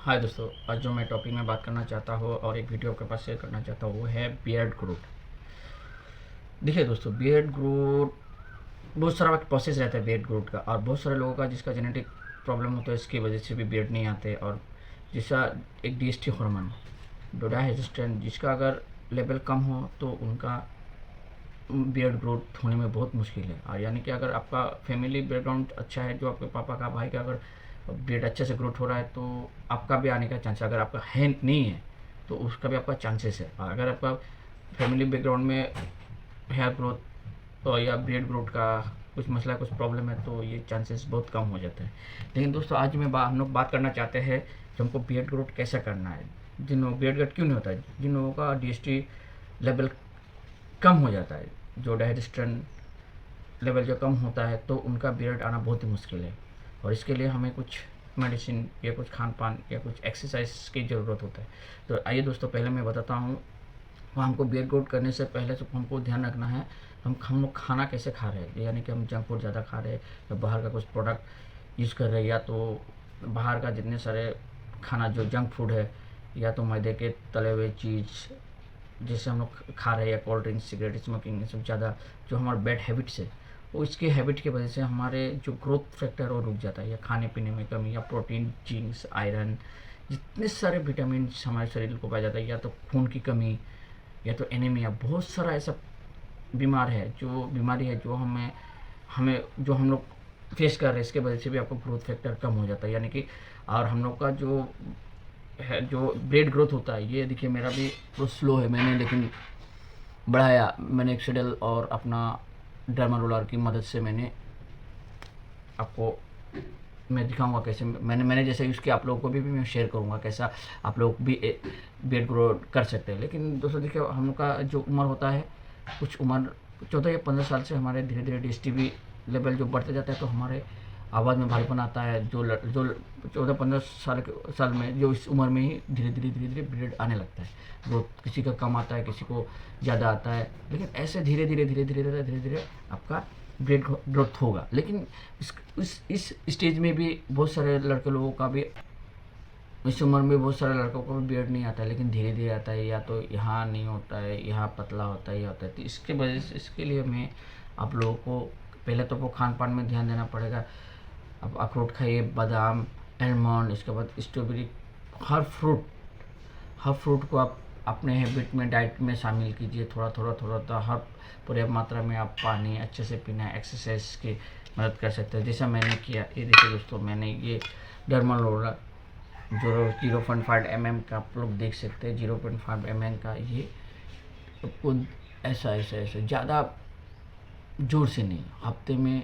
हाय दोस्तों, आज जो मैं टॉपिक में बात करना चाहता हूँ और एक वीडियो आपके पास शेयर करना चाहता हूँ वो है बियर्ड ग्रोथ। देखिए दोस्तों, बियर्ड ग्रोथ बहुत सारा प्रोसेस रहता है बियर्ड ग्रोथ का, और बहुत सारे लोगों का जिसका जेनेटिक प्रॉब्लम होता है इसकी वजह से भी बियर्ड नहीं आते। और जिसका एक डीएसटी हार्मोन डोडाहेस्टेन जिसका अगर लेवल कम हो तो उनका बियर्ड ग्रोथ होने में बहुत मुश्किल है। और यानी कि अगर आपका फैमिली बैकग्राउंड अच्छा है, जो आपके पापा का भाई का अगर बियर्ड अच्छे से ग्रोथ हो रहा है तो आपका भी आने का चांस है। अगर आपका है नहीं है तो उसका भी आपका चांसेस है। और अगर आपका फैमिली बैकग्राउंड में हेयर ग्रोथ और या बियर्ड ग्रोथ का कुछ मसला कुछ प्रॉब्लम है तो ये चांसेस बहुत कम हो जाते हैं। लेकिन दोस्तों, आज हम लोग बात करना चाहते हैं कि हमको बियर्ड ग्रोथ कैसे करना है। जिन लोगों बियर्ड ग्रोथ क्यों नहीं होता है, जिन लोगों का डीएसटी लेवल कम हो जाता है, जो डायजेस्टन लेवल जो कम होता है तो उनका बियर्ड आना बहुत ही मुश्किल है। और इसके लिए हमें कुछ मेडिसिन या कुछ खान पान या कुछ एक्सरसाइज की ज़रूरत होता है। तो आइए दोस्तों, पहले मैं बताता हूँ हमको बियर्ड ग्रोथ करने से पहले तो हमको ध्यान रखना है हम लोग खाना कैसे खा रहे हैं। यानी कि हम जंक फूड ज़्यादा खा रहे हैं या बाहर का कुछ प्रोडक्ट यूज़ कर रहे हैं, या तो बाहर का जितने सारे खाना जो जंक फूड है या तो मैदे के तले हुए चीज़ जैसे हम लोग खा रहे हैं, या कोल्ड ड्रिंक सिगरेट स्मोकिंग ये सब ज़्यादा जो हमारे बैड हैबिट्स है वो इसके हैबिट की वजह से हमारे जो ग्रोथ फैक्टर वो रुक जाता है, या खाने पीने में कमी, या प्रोटीन जिंक्स आयरन जितने सारे विटामिन हमारे शरीर को पाया जाता है, या तो खून की कमी या तो एनीमिया। बहुत सारा ऐसा बीमारी है जो हमें हमें जो हम लोग फेस कर रहे हैं, इसके वजह से भी आपको ग्रोथ फैक्टर कम हो जाता है। यानी कि और हम लोग का जो है जो ब्रेड ग्रोथ होता है, ये देखिए मेरा भी बहुत स्लो है, मैंने लेकिन बढ़ाया। मैंने एक्सीडल और अपना डर्मा रोलर की मदद से मैंने आपको मैं दिखाऊंगा कैसे मैंने जैसे यूज़ किया, आप लोगों को भी मैं शेयर करूंगा कैसा आप लोग भी वेट ग्रो कर सकते हैं। लेकिन दोस्तों देखिए, हम लोग का जो उम्र होता है, कुछ उम्र 14 या 15 साल से हमारे धीरे धीरे डीएसटीवी लेवल जो बढ़ते जाता है तो हमारे आवाज़ में भारीपन आता है। जो 14-15 साल में जो इस उम्र में ही धीरे धीरे ब्रेड आने लगता है। ग्रोथ किसी का कम आता है, किसी को ज़्यादा आता है, लेकिन ऐसे धीरे धीरे आपका ब्रेड ग्रोथ होगा। लेकिन इस स्टेज में भी बहुत सारे लड़के लोगों का भी, इस उम्र में बहुत सारे लड़कों को भी बियर्ड नहीं आता है, लेकिन धीरे धीरे आता है। या तो यहाँ नहीं होता है, यहाँ पतला होता है, या होता है। तो इसके वजह से इसके लिए मैं आप लोगों को पहले तो वो खान पान में ध्यान देना पड़ेगा। अब अखरोट खाइए, बादाम, आलमंड, इसके बाद स्ट्रॉबेरी, हर फ्रूट को आप अपने हैबिट में डाइट में शामिल कीजिए। थोड़ा हर पर्याप्त मात्रा में आप पानी अच्छे से पीना, एक्सरसाइज की मदद कर सकते हैं जैसा मैंने किया। ये देखिए दोस्तों, मैंने ये डर्मा रोलर जो 0.5 mm का आप लोग देख सकते हैं, 0.5 mm का ये आपको ऐसा ज़्यादा जोर से नहीं, हफ्ते में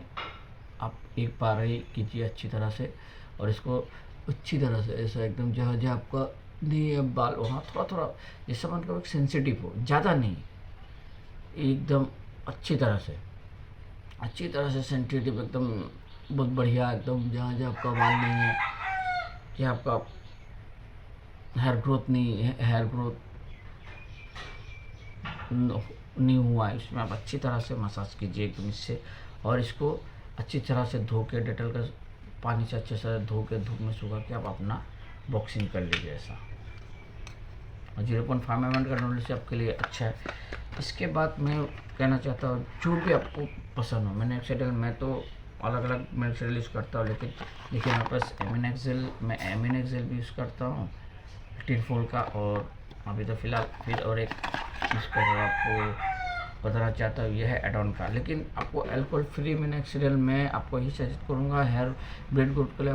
आप एक बार ही कीजिए अच्छी तरह से। और इसको अच्छी तरह से ऐसा एकदम जहाँ जहाँ आपका नहीं है बाल वहाँ थोड़ा जैसा मतलब एक सेंसिटिव हो, ज़्यादा नहीं, एकदम अच्छी तरह से सेंसिटिव एकदम बहुत बढ़िया, एकदम जहाँ जहाँ आपका बाल नहीं है या आपका हेयर ग्रोथ नहीं है, हेयर ग्रोथ नहीं हुआ है, इसमें आप अच्छी तरह से मसाज कीजिए एकदम इससे। और इसको अच्छी तरह से धो के डेटल का पानी से अच्छे से धो के धूप में सुखा के आप अपना बॉक्सिंग कर लीजिए ऐसा। और 0.5 mm का नॉलेज से आपके लिए अच्छा है। इसके बाद मैं कहना चाहता हूँ जो भी आपको पसंद हो, मैंने एक्सेडल मैं तो अलग अलग मैं एक्सेडल यूज़ करता हूँ, लेकिन देखिए मेरे पास मैं एमिन एक्सेल भी यूज़ करता हूँ टिरफोल का। और अभी तो फ़िलहाल फिर और एक यूज़ कर रहा हूँ, आपको बताना चाहता हूँ, यह है एडॉन का। लेकिन आपको अल्कोहल फ्री मैंने एक्सीडल मैं आपको यही सजेस्ट करूँगा हेयर ब्रेड ग्रोथ के लिए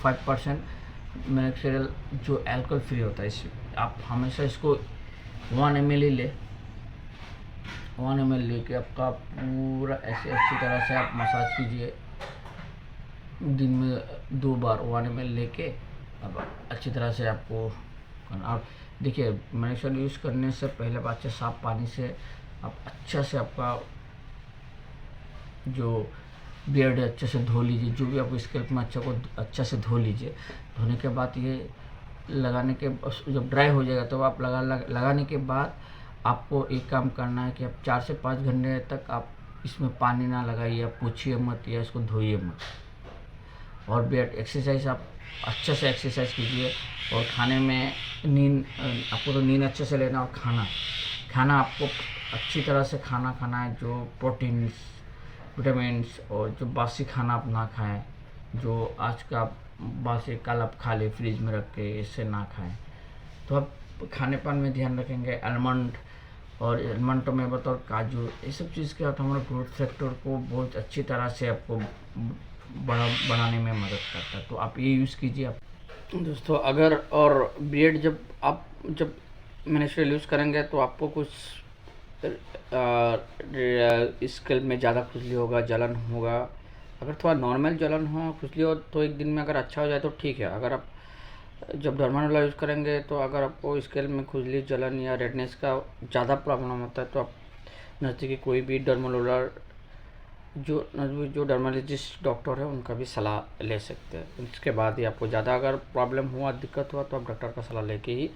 5% मैं एक्सीडल जो अल्कोहल फ्री होता है, इस आप हमेशा इसको 1 ml ही ले, 1 ml लेके आपका पूरा ऐसे अच्छी तरह से आप मसाज कीजिए दिन में 2 बार 1 ml लेके। अब अच्छी तरह से आपको और देखिए मेडिसिन यूज़ करने से पहले बात से साफ पानी से आप अच्छा से आपका जो बियर्ड है अच्छे से धो लीजिए, जो भी आपको स्कैल्प में अच्छा से धो लीजिए। धोने के बाद ये लगाने के जब ड्राई हो जाएगा तो आप लगाने के बाद आपको एक काम करना है कि आप 4 से 5 घंटे तक आप इसमें पानी ना लगाइए, आप पोछिए मत या इसको धोइए मत। और बियर्ड एक्सरसाइज आप अच्छे से एक्सरसाइज कीजिए और खाने में नींद, आपको तो नींद अच्छे से लेना, और खाना आपको अच्छी तरह से खाना खाना है, जो प्रोटीन्स, विटामिन्स, और जो बासी खाना आप ना खाएं, जो आज का बासी कल आप खा ले फ्रिज में रख के, इससे ना खाएं। तो आप खाने पान में ध्यान रखेंगे, आलमंड, और आलमंड तो मैं बताऊँ काजू, ये सब चीज़ के आप हमारे ग्रोथ फैक्टर को बहुत अच्छी तरह से आपको बढ़ाने में मदद करता है। तो आप ये यूज़ कीजिए। आप दोस्तों अगर, और बियर्ड जब मिनिस्ट्रियल यूज़ करेंगे तो आपको कुछ स्कैल्प में ज़्यादा खुजली होगा, जलन होगा। अगर थोड़ा नॉर्मल जलन हो, खुजली हो, तो एक दिन में अगर अच्छा हो जाए तो ठीक है। अगर आप जब डर्मानोला यूज़ करेंगे तो अगर आपको स्कैल्प में खुजली, जलन या रेडनेस का ज़्यादा प्रॉब्लम होता है तो आप नज़दीकी कोई भी जो डर्मालॉजिस्ट डॉक्टर है उनका भी सलाह ले सकते हैं। इसके बाद ही आपको ज़्यादा अगर प्रॉब्लम हुआ, दिक्कत हुआ, तो आप डॉक्टर का सलाह लेके ही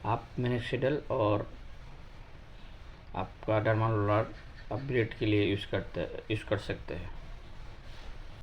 आप मिनोक्सिडिल और आपका डर्मानोला अपग्रेड के लिए यूज़ कर सकते हैं।